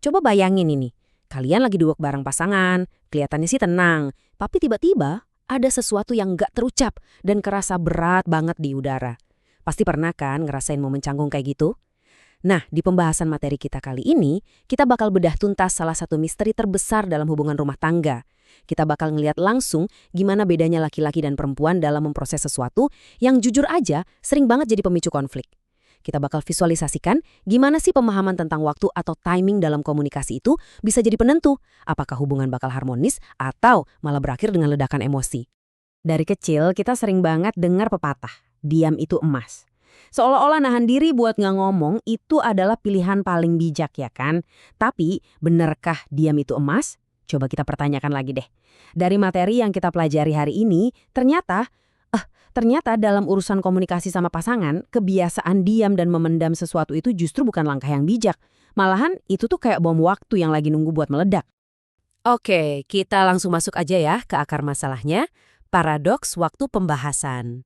Coba bayangin ini, kalian lagi duduk bareng pasangan, kelihatannya sih tenang, tapi tiba-tiba ada sesuatu yang nggak terucap dan kerasa berat banget di udara. Pasti pernah kan ngerasain momen canggung kayak gitu? Nah, di pembahasan materi kita kali ini, kita bakal bedah tuntas salah satu misteri terbesar dalam hubungan rumah tangga. Kita bakal ngeliat langsung gimana bedanya laki-laki dan perempuan dalam memproses sesuatu yang jujur aja sering banget jadi pemicu konflik. Kita bakal visualisasikan gimana sih pemahaman tentang waktu atau timing dalam komunikasi itu bisa jadi penentu apakah hubungan bakal harmonis atau malah berakhir dengan ledakan emosi. Dari kecil kita sering banget dengar pepatah, diam itu emas. Seolah-olah nahan diri buat nggak ngomong itu adalah pilihan paling bijak ya kan? Tapi benarkah diam itu emas? Coba kita pertanyakan lagi deh. Dari materi yang kita pelajari hari ini, ternyata dalam urusan komunikasi sama pasangan, kebiasaan diam dan memendam sesuatu itu justru bukan langkah yang bijak. Malahan itu tuh kayak bom waktu yang lagi nunggu buat meledak. Oke, kita langsung masuk aja ya ke akar masalahnya, paradoks waktu pembahasan.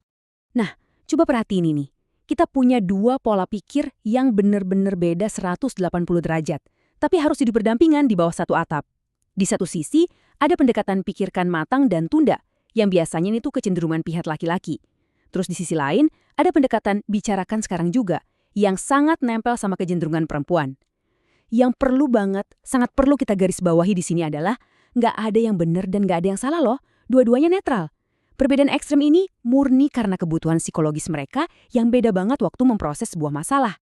Nah, coba perhatiin ini. Kita punya dua pola pikir yang benar-benar beda 180 derajat, tapi harus hidup berdampingan di bawah satu atap. Di satu sisi, ada pendekatan pikirkan matang dan tunda, yang biasanya itu kecenderungan pihak laki-laki. Terus di sisi lain, ada pendekatan bicarakan sekarang juga, yang sangat nempel sama kecenderungan perempuan. Yang sangat perlu kita garis bawahi di sini adalah, nggak ada yang benar dan nggak ada yang salah loh, dua-duanya netral. Perbedaan ekstrem ini murni karena kebutuhan psikologis mereka yang beda banget waktu memproses sebuah masalah.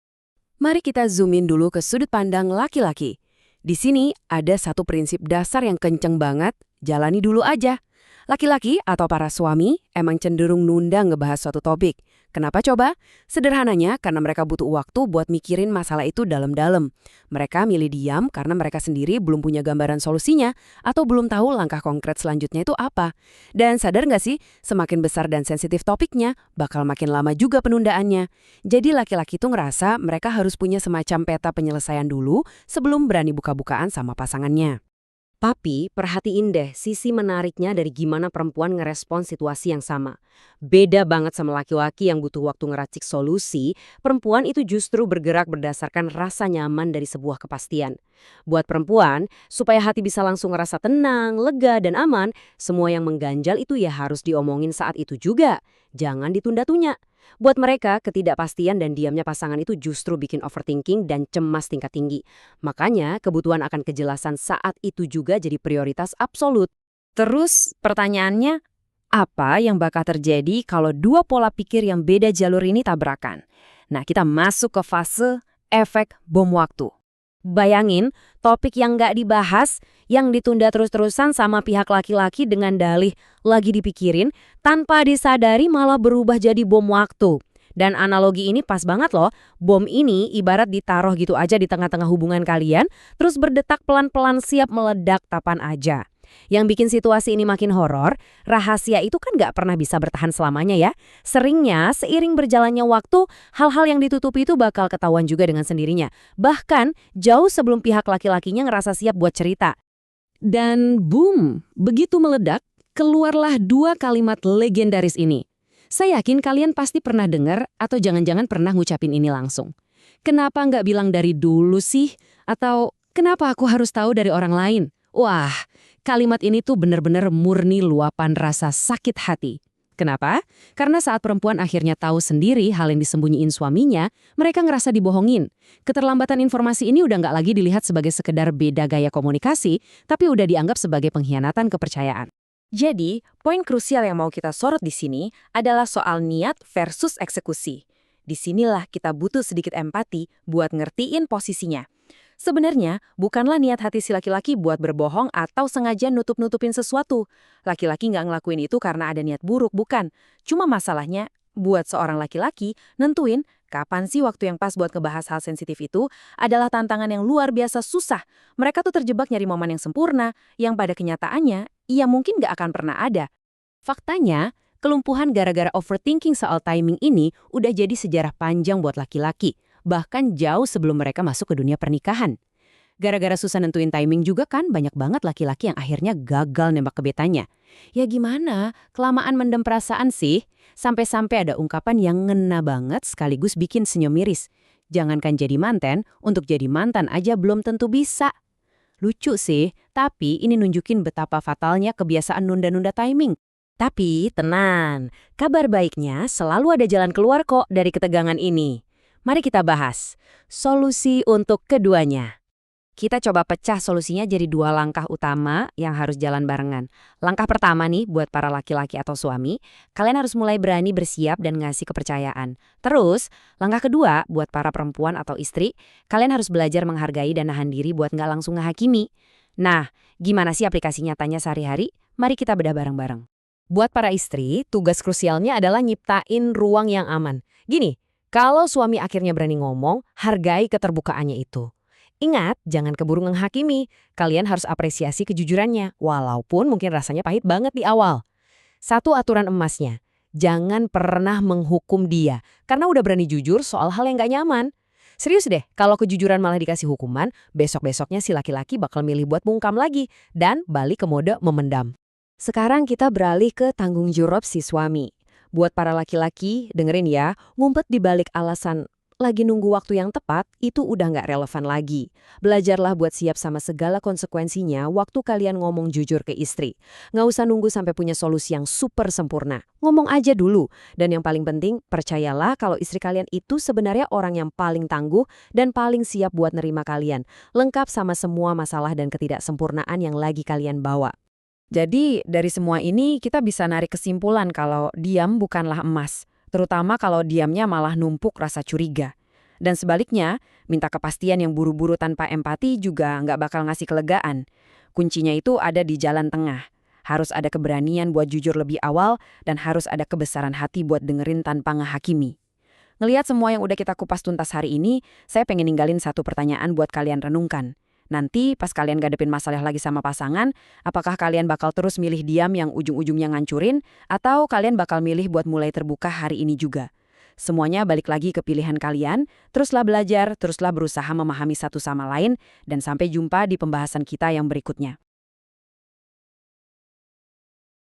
Mari kita zoom in dulu ke sudut pandang laki-laki. Di sini ada satu prinsip dasar yang kenceng banget, jalani dulu aja. Laki-laki atau para suami emang cenderung nunda ngebahas suatu topik. Kenapa coba? Sederhananya karena mereka butuh waktu buat mikirin masalah itu dalam-dalam. Mereka milih diam karena mereka sendiri belum punya gambaran solusinya atau belum tahu langkah konkret selanjutnya itu apa. Dan sadar nggak sih, semakin besar dan sensitif topiknya, bakal makin lama juga penundaannya. Jadi laki-laki itu ngerasa mereka harus punya semacam peta penyelesaian dulu sebelum berani buka-bukaan sama pasangannya. Tapi perhatiin deh sisi menariknya dari gimana perempuan ngerespon situasi yang sama. Beda banget sama laki-laki yang butuh waktu ngeracik solusi, perempuan itu justru bergerak berdasarkan rasa nyaman dari sebuah kepastian. Buat perempuan, supaya hati bisa langsung ngerasa tenang, lega, dan aman, semua yang mengganjal itu ya harus diomongin saat itu juga. Jangan ditunda-tunda. Buat mereka, ketidakpastian dan diamnya pasangan itu justru bikin overthinking dan cemas tingkat tinggi. Makanya, kebutuhan akan kejelasan saat itu juga jadi prioritas absolut. Terus, pertanyaannya, apa yang bakal terjadi kalau dua pola pikir yang beda jalur ini tabrakan? Nah, kita masuk ke fase efek bom waktu. Bayangin, topik yang nggak dibahas, yang ditunda terus-terusan sama pihak laki-laki dengan dalih lagi dipikirin, tanpa disadari malah berubah jadi bom waktu. Dan analogi ini pas banget loh, bom ini ibarat ditaruh gitu aja di tengah-tengah hubungan kalian, terus berdetak pelan-pelan siap meledak kapan aja. Yang bikin situasi ini makin horor, rahasia itu kan nggak pernah bisa bertahan selamanya ya. Seringnya, seiring berjalannya waktu, hal-hal yang ditutupi itu bakal ketahuan juga dengan sendirinya. Bahkan, jauh sebelum pihak laki-lakinya ngerasa siap buat cerita. Dan boom, begitu meledak, keluarlah dua kalimat legendaris ini. Saya yakin kalian pasti pernah dengar atau jangan-jangan pernah ngucapin ini langsung. Kenapa nggak bilang dari dulu sih? Atau kenapa aku harus tahu dari orang lain? Wah, kalimat ini tuh bener-bener murni luapan rasa sakit hati. Kenapa? Karena saat perempuan akhirnya tahu sendiri hal yang disembunyiin suaminya, mereka ngerasa dibohongin. Keterlambatan informasi ini udah nggak lagi dilihat sebagai sekedar beda gaya komunikasi, tapi udah dianggap sebagai pengkhianatan kepercayaan. Jadi, poin krusial yang mau kita sorot di sini adalah soal niat versus eksekusi. Disinilah kita butuh sedikit empati buat ngertiin posisinya. Sebenarnya, bukanlah niat hati si laki-laki buat berbohong atau sengaja nutup-nutupin sesuatu. Laki-laki nggak ngelakuin itu karena ada niat buruk, bukan. Cuma masalahnya, buat seorang laki-laki, nentuin kapan sih waktu yang pas buat ngebahas hal sensitif itu adalah tantangan yang luar biasa susah. Mereka tuh terjebak nyari momen yang sempurna, yang pada kenyataannya, ia mungkin nggak akan pernah ada. Faktanya, kelumpuhan gara-gara overthinking soal timing ini udah jadi sejarah panjang buat laki-laki. Bahkan jauh sebelum mereka masuk ke dunia pernikahan. Gara-gara susah nentuin timing juga kan banyak banget laki-laki yang akhirnya gagal nembak gebetannya. Ya gimana, kelamaan mendem perasaan sih. Sampai-sampai ada ungkapan yang ngena banget sekaligus bikin senyum miris. Jangankan jadi manten, untuk jadi mantan aja belum tentu bisa. Lucu sih, tapi ini nunjukin betapa fatalnya kebiasaan nunda-nunda timing. Tapi tenang, kabar baiknya selalu ada jalan keluar kok dari ketegangan ini. Mari kita bahas solusi untuk keduanya. Kita coba pecah solusinya jadi dua langkah utama yang harus jalan barengan. Langkah pertama nih buat para laki-laki atau suami, kalian harus mulai berani bersiap dan ngasih kepercayaan. Terus, langkah kedua buat para perempuan atau istri, kalian harus belajar menghargai dan nahan diri buat nggak langsung ngehakimi. Nah, gimana sih aplikasi nyatanya sehari-hari? Mari kita bedah bareng-bareng. Buat para istri, tugas krusialnya adalah nyiptain ruang yang aman. Gini, kalau suami akhirnya berani ngomong, hargai keterbukaannya itu. Ingat, jangan keburu menghakimi. Kalian harus apresiasi kejujurannya, walaupun mungkin rasanya pahit banget di awal. Satu aturan emasnya, jangan pernah menghukum dia, karena udah berani jujur soal hal yang gak nyaman. Serius deh, kalau kejujuran malah dikasih hukuman, besok-besoknya si laki-laki bakal milih buat bungkam lagi, dan balik ke mode memendam. Sekarang kita beralih ke tanggung jawab si suami. Buat para laki-laki, dengerin ya, ngumpet di balik alasan lagi nunggu waktu yang tepat, itu udah nggak relevan lagi. Belajarlah buat siap sama segala konsekuensinya waktu kalian ngomong jujur ke istri. Nggak usah nunggu sampai punya solusi yang super sempurna. Ngomong aja dulu. Dan yang paling penting, percayalah kalau istri kalian itu sebenarnya orang yang paling tangguh dan paling siap buat nerima kalian. Lengkap sama semua masalah dan ketidaksempurnaan yang lagi kalian bawa. Jadi, dari semua ini kita bisa narik kesimpulan kalau diam bukanlah emas. Terutama kalau diamnya malah numpuk rasa curiga. Dan sebaliknya, minta kepastian yang buru-buru tanpa empati juga nggak bakal ngasih kelegaan. Kuncinya itu ada di jalan tengah. Harus ada keberanian buat jujur lebih awal dan harus ada kebesaran hati buat dengerin tanpa ngehakimi. Ngelihat semua yang udah kita kupas tuntas hari ini, saya pengen ninggalin satu pertanyaan buat kalian renungkan. Nanti pas kalian ngadepin masalah lagi sama pasangan, apakah kalian bakal terus milih diam yang ujung-ujungnya ngancurin, atau kalian bakal milih buat mulai terbuka hari ini juga? Semuanya balik lagi ke pilihan kalian, teruslah belajar, teruslah berusaha memahami satu sama lain, dan sampai jumpa di pembahasan kita yang berikutnya.